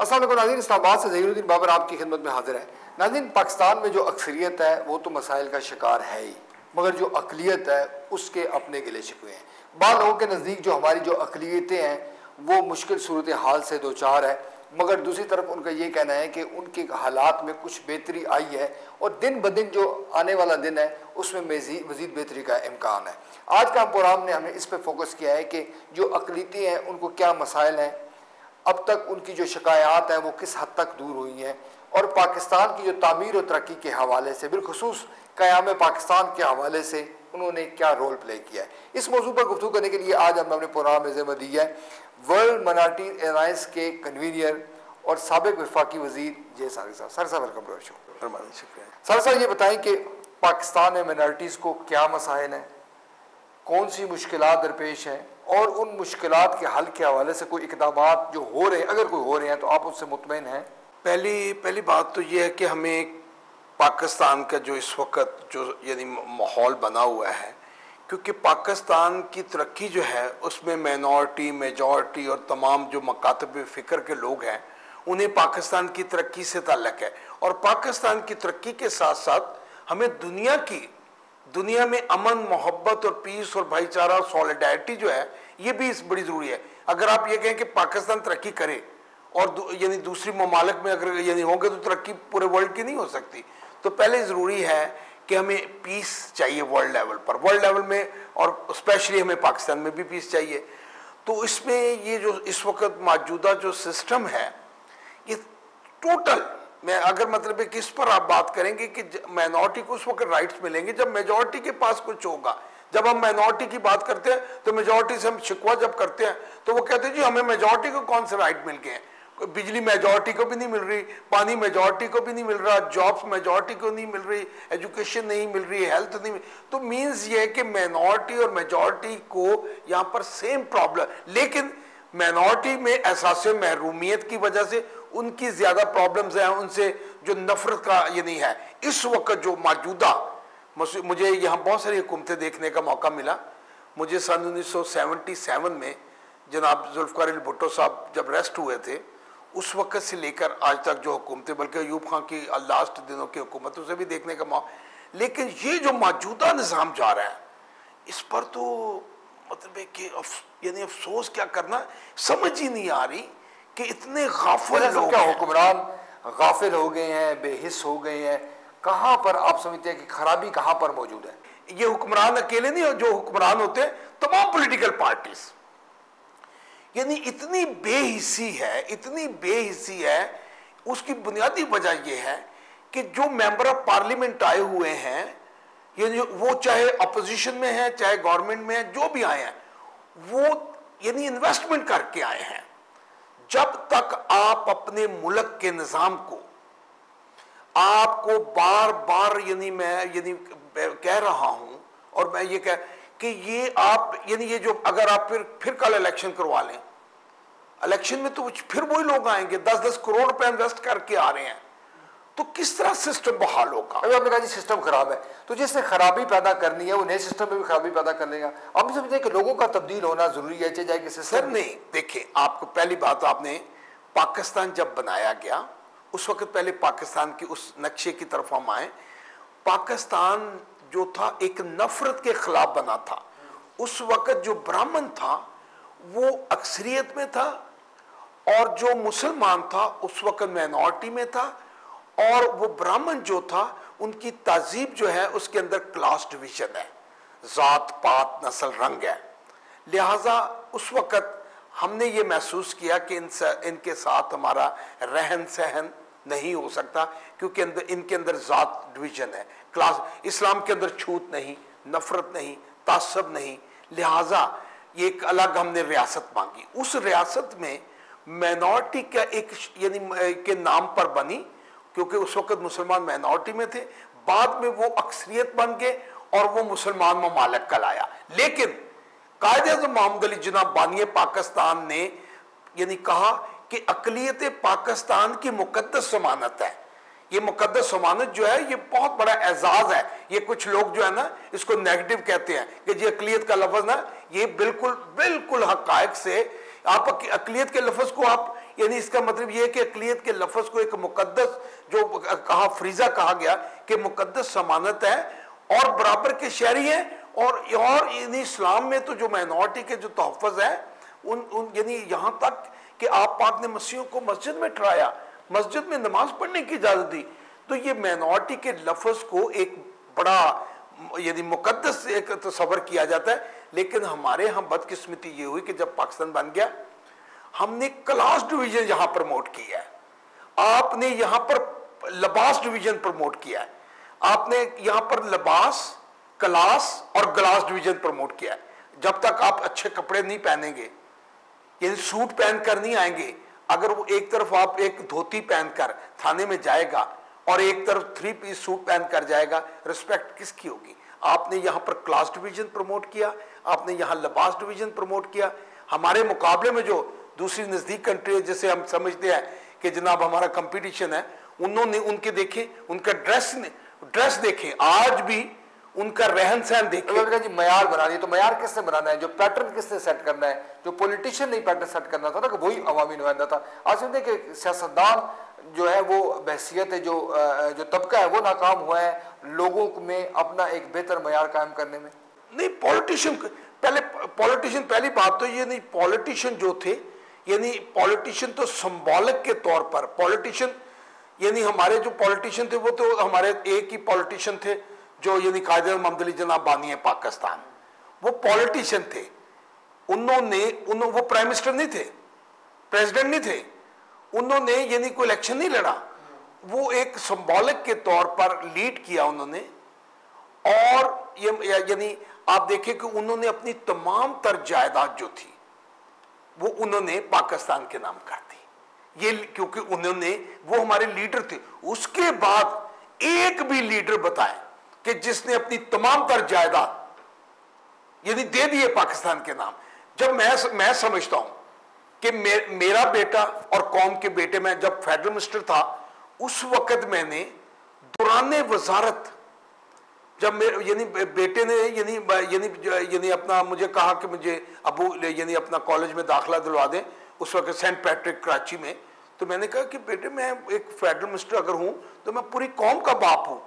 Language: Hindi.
अस्सलाम वालेकुम नाज़रीन, इस्लामाबाद से ज़हीरुद्दीन बाबर आपकी खिदमत में हाजिर है। नाज़रीन, पाकिस्तान में जो अक्सरियत है वो तो मसाइल का शिकार है ही, मगर जो अक़लियत है उसके अपने गिले शिकवे हैं। बाद लोगों के नज़दीक जो हमारी जो अक़लियतें हैं वो मुश्किल सूरत हाल से दो चार है, मगर दूसरी तरफ उनका ये कहना है कि उनके हालात में कुछ बेहतरी आई है और दिन ब दिन जो आने वाला दिन है उसमें मज़ीद बेहतरी का इम्कान है। आज का प्रोग्राम ने हमें इस पर फोकस किया है कि जो अक़लियतें हैं उनको क्या मसाइल हैं, अब तक उनकी जो शिकायत हैं वो किस हद तक दूर हुई हैं, और पाकिस्तान की जो तामीर और तरक्की के हवाले से, बिलखुसूस क़याम पाकिस्तान के हवाले से उन्होंने क्या रोल प्ले किया है। इस मौजू पर गुफ्तगू करने के लिए आज हमने अपने प्रोग्राम में ज़िम्मा दी है वर्ल्ड माइनॉरिटी अलायंस के कन्वीनियर और साबिक वफाकी वज़ीर जे सारिक साहब। Sir welcome to our show. शुक्रिया सर। ये बताएं कि पाकिस्तान में माइनॉरिटीज़ को क्या मसाइल हैं, कौन सी मुश्किलात दरपेश हैं, और उन मुश्किलात के हल के हवाले से कोई इकदामात जो हो रहे हैं, अगर कोई हो रहे हैं तो आप उससे मुतमईन हैं। पहली बात तो ये है कि हमें पाकिस्तान का जो इस वक्त जो यानी माहौल बना हुआ है, क्योंकि पाकिस्तान की तरक्की जो है उसमें माइनॉरिटी, मेजॉरिटी और तमाम जो मकातब फ़िक्र के लोग हैं उन्हें पाकिस्तान की तरक्की से ताल्लुक़ है। और पाकिस्तान की तरक्की के साथ साथ हमें दुनिया में अमन, मोहब्बत और पीस और भाईचारा और सॉलिडारिटी जो है ये भी बड़ी ज़रूरी है। अगर आप ये कहें कि पाकिस्तान तरक्की करे और यानी दूसरी ममालिक में अगर यानी होंगे तो तरक्की पूरे वर्ल्ड की नहीं हो सकती। तो पहले ज़रूरी है कि हमें पीस चाहिए वर्ल्ड लेवल में, और स्पेशली हमें पाकिस्तान में भी पीस चाहिए। तो इसमें ये जो इस वक्त मौजूदा जो सिस्टम है ये टोटल, मैं अगर मतलब है कि इस पर आप बात करेंगे कि माइनॉरिटी को उस वक्त राइट्स मिलेंगे जब मेजॉरिटी के पास कुछ होगा। जब हम माइनॉरिटी की बात करते हैं तो मेजॉरिटी से हम शिकवा जब करते हैं तो वो कहते हैं जी हमें मेजॉरिटी को कौन से राइट मिल गए हैं, बिजली मेजॉरिटी को भी नहीं मिल रही, पानी मेजॉरिटी को भी नहीं मिल रहा, जॉब्स मेजॉरिटी को नहीं मिल रही, एजुकेशन नहीं मिल रही, हेल्थ नहीं मिल। तो मीन्स ये है कि माइनॉरिटी और मेजॉरिटी को यहाँ पर सेम प्रॉब्लम, लेकिन माइनॉरिटी में एहसास महरूमियत की वजह से उनकी ज्यादा प्रॉब्लम्स हैं, उनसे जो नफरत का ये नहीं है। इस वक्त जो मौजूदा, मुझे यहाँ बहुत सारी हुकूमतें देखने का मौका मिला। मुझे सन 1977 में जनाब जुल्फ़िकार अली भुट्टो साहब जब रेस्ट हुए थे उस वक्त से लेकर आज तक जो हुकूमतें, बल्कि अयूब खान की लास्ट दिनों की हुकूमतों से भी देखने का मौका, लेकिन ये जो मौजूदा निज़ाम जा रहा है इस पर तो मतलब है कि यानी अफसोस क्या करना, समझ ही नहीं आ रही कि इतने गाफिल लोग, क्या हुक्मरान गाफिल हो गए हैं, बेहिस हो गए हैं। कहाँ पर आप समझते हैं कि खराबी कहाँ पर मौजूद है? ये हुक्मरान अकेले नहीं, जो हुक्मरान होते हैं तमाम पॉलिटिकल पार्टीज, यानी इतनी बेहिस्सी है। उसकी बुनियादी वजह यह है कि जो मेंबर ऑफ पार्लियामेंट आए हुए हैं, यानी वो चाहे अपोजिशन में है चाहे गवर्नमेंट में है, जो भी आए हैं वो यानी इन्वेस्टमेंट करके आए हैं। जब तक आप अपने मुल्क के निज़ाम को, आपको बार बार यानी मैं कह रहा हूं, और मैं ये कह कि ये आप यानी ये जो अगर आप फिर कल इलेक्शन करवा लें, इलेक्शन में तो फिर वही लोग आएंगे 10-10 करोड़ रुपए इन्वेस्ट करके आ रहे हैं, तो किस तरह सिस्टम बहाल होगा? अभी आपने कहा जी सिस्टम खराब है, तो जिसने खराबी पैदा करनी है वो नए सिस्टम में भी खराबी पैदा कर लेगा। आप समझते हैं कि लोगों का तब्दील होना जरूरी है, चाहे कि सिस्टम नहीं। देखिए, आपको पहली बात, आपने पाकिस्तान जब बनाया गया उस वक्त, पहले पाकिस्तान की उस नक्शे की तरफ हम आए। पाकिस्तान जो था एक नफरत के खिलाफ बना था। उस वक्त जो ब्राह्मण था वो अक्सरियत में था, और जो मुसलमान था उस वक्त माइनॉरिटी में था, और वो ब्राह्मण जो था उनकी तहजीब जो है उसके अंदर क्लास डिवीजन है, जात पात नस्ल रंग है। लिहाजा उस वक्त हमने ये महसूस किया कि इनके साथ हमारा रहन सहन नहीं हो सकता, क्योंकि इनके अंदर जात डिवीजन है, क्लास। इस्लाम के अंदर छूत नहीं, नफरत नहीं, तासब नहीं। लिहाजा ये एक अलग हमने रियासत मांगी। उस रियासत में माइनॉरिटी का एक यानी के नाम पर बनी, क्योंकि उस वक्त मुसलमान माइनॉरिटी में थे, बाद में वो अक्सरियत बन गए और वो मुसलमान ममालिक कहलाया। लेकिन कायदे-ए-आज़म मोहम्मद अली जिन्ना बानी पाकिस्तान ने यानी कहा कि अक़लियत पाकिस्तान की मुक़द्दस ज़मानत है। ये मुक़द्दस ज़मानत जो है ये बहुत बड़ा एजाज़ है। ये कुछ लोग जो है ना इसको नेगेटिव कहते हैं कि जी अक़लियत का लफ्ज़ ना, ये बिल्कुल हक़ाइक़ से आप अक़लियत के लफ्ज़ को आप यानी इसका मतलब यह है कि अकलियत के लफ्ज को एक मुकद्दस, जो कहा फरीजा कहा गया कि मुकद्दस समानत है और बराबर के शहरी हैं। और यानी इस्लाम में तो जो माइनॉरिटी के जो तहफ़्फ़ुज़ है उन यानी यहाँ तक कि आप पाक ने मसीहों को मस्जिद में ठहराया, मस्जिद में नमाज पढ़ने की इजाज़त दी। तो ये माइनॉरिटी के लफ्ज को एक बड़ा यदि मुकद्दस एक तस्वर किया जाता है। लेकिन हमारे यहाँ बदकिस्मती ये हुई कि जब पाकिस्तान बन गया हमने क्लास डिवीजन यहाँ प्रमोट किया है, आपने यहाँ पर लिबास डिवीजन प्रमोट किया है, आपने यहाँ पर लिबास, क्लास और ग्लास डिवीजन प्रमोट किया है। जब तक आप अच्छे कपड़े नहीं पहनेंगे, यानी सूट पहनकर नहीं आएंगे, अगर वो एक तरफ आप एक धोती पहनकर थाने में जाएगा और एक तरफ 3 पीस सूट पहनकर जाएगा, रिस्पेक्ट किसकी होगी? आपने यहाँ पर क्लास डिवीजन प्रमोट किया, आपने यहाँ लिबास डिवीजन प्रमोट किया। हमारे मुकाबले में जो दूसरी नजदीक कंट्री है जिसे हम समझते हैं कि जनाब हमारा कंपटीशन है, उन्होंने उनके देखे, उनका ड्रेस देखे, आज भी उनका रहन सहन देखे। जी मयार बनानी है, तो मयार किसने बनाना है? जो पैटर्न किसने सेट करना है? जो पॉलिटिशियन नहीं पैटर्न सेट करना था ना, कि वही अवामी नुमाइंदा था। आज सुनते कि सियासतदान जो है वो बहसियत है, जो तबका है वो नाकाम हुआ है लोगों में अपना एक बेहतर मयार कायम करने में। नहीं, पॉलिटिशियन पहली बात तो ये नहीं, पॉलिटिशियन जो थे यानी पॉलिटिशियन तो सिंबॉलिक के तौर पर पॉलिटिशियन, यानी हमारे जो पॉलिटिशियन थे वो तो हमारे एक ही पॉलिटिशियन थे जो यानी कायद मोहम्मद अली जनाब बानी है पाकिस्तान, वो पॉलिटिशियन थे। उन्होंने वो प्राइम मिनिस्टर नहीं थे, प्रेसिडेंट नहीं थे, उन्होंने यानी कोई इलेक्शन नहीं लड़ा, वो एक सिंबॉलिक के तौर पर लीड किया उन्होंने। और ये यानी आप देखें कि उन्होंने अपनी तमाम तर जायदाद जो थी वो उन्होंने पाकिस्तान के नाम कर दी, ये क्योंकि वो हमारे लीडर थे। उसके बाद एक भी लीडर बताएं कि जिसने अपनी तमाम तर जायदाद यानी दे दिए पाकिस्तान के नाम। जब मैं समझता हूं कि मेरा बेटा और कौम के बेटे, में जब फेडरल मिनिस्टर था उस वक्त मैंने दौरान वजारत, जब मेरे यानी बेटे ने यानी अपना मुझे कहा कि मुझे अबू यानी अपना कॉलेज में दाखिला दिलवा दें, उस वक्त सेंट पैट्रिक कराची में, तो मैंने कहा कि बेटे मैं एक फेडरल मिनिस्टर अगर हूं तो मैं पूरी कौम का बाप हूं,